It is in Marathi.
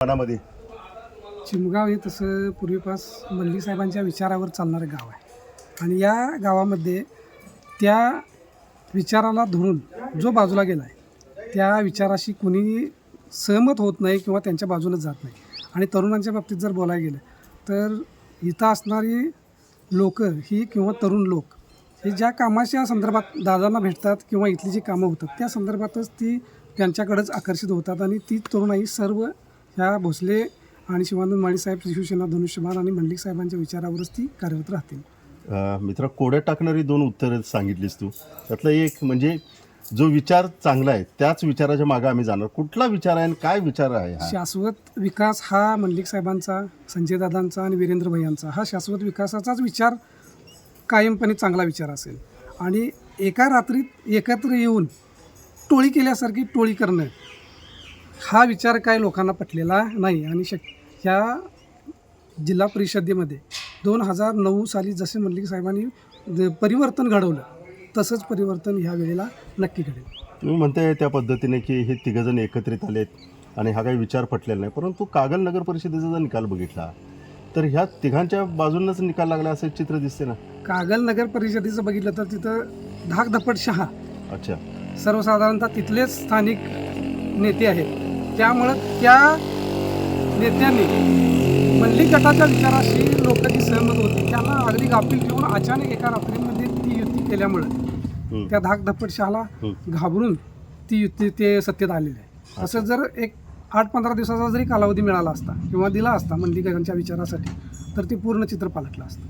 मनामध्ये चिमगाव हे तसं पूर्वीपास मल्लिक साहेबांच्या विचारावर चालणारं गाव आहे आणि या गावामध्ये त्या विचाराला धरून जो बाजूला गेला आहे त्या विचाराशी कोणी सहमत होत नाही किंवा त्यांच्या बाजूनच जात नाही. आणि तरुणांच्या बाबतीत जर बोलायला गेलं तर इथं असणारी लोक ही किंवा तरुण लोक हे ज्या कामाच्या संदर्भात दादांना भेटतात किंवा इथली जी कामं होतात त्या संदर्भातच ती त्यांच्याकडेच आकर्षित होतात आणि ती तरुणाई सर्व ह्या भोसले आणि शिवानंद माळीसाहेब, शिवसेना, धनुष्यबाण आणि मल्लिक साहेबांच्या विचारावरच ती कार्यरत राहतील. मित्रा, कोड्यात टाकणारी 2 उत्तरं सांगितलीस तू. त्यातलं एक म्हणजे जो विचार चांगला आहे त्याच विचाराच्या मागे आम्ही जाणार. कुठला विचार आहे आणि काय विचार आहे हा? शाश्वत विकास हा मल्लिक साहेबांचा, संजय दादांचा आणि वीरेंद्र भैयांचा हा शाश्वत विकासाचाच विचार कायमपणे चांगला विचार असेल. आणि एका रात्रीत एकत्र येऊन टोळी केल्यासारखी टोळी करणं हा विचार काय लोकांना पटलेला नाही. आणि ह्या जिल्हा परिषदेमध्ये 2009 साली जसे मल्लिक साहेबांनी परिवर्तन घडवलं तसंच परिवर्तन ह्या वेळेला नक्की घडेल. तुम्ही म्हणताय त्या पद्धतीने की हे तिघंजण एकत्रित आलेत आणि हा काही विचार पटलेला नाही, परंतु कागल नगर परिषदेचा जर निकाल बघितला तर ह्या तिघांच्या बाजूनच निकाल लागला असं चित्र दिसते ना. कागल नगर परिषदेचं बघितलं तर तिथं धाकधपट शहा अच्छा, सर्वसाधारणतः तिथलेच स्थानिक नेते आहेत. त्यामुळं त्या नेत्यांनी मल्लिक गटाच्या विचाराशी लोक जी सहमत होती त्यांना अगदी गाफील ठेवून अचानक एका रात्रीमध्ये ती युती केल्यामुळं त्या धाकधपट शहाला घाबरून ती युती ते सत्तेत आलेली आहे. असं जर एक 8-15 दिवसाचा जरी कालावधी मिळाला असता किंवा दिला असता मल्लिक गटांच्या विचारासाठी तर ते पूर्ण चित्र पालटलं असतं.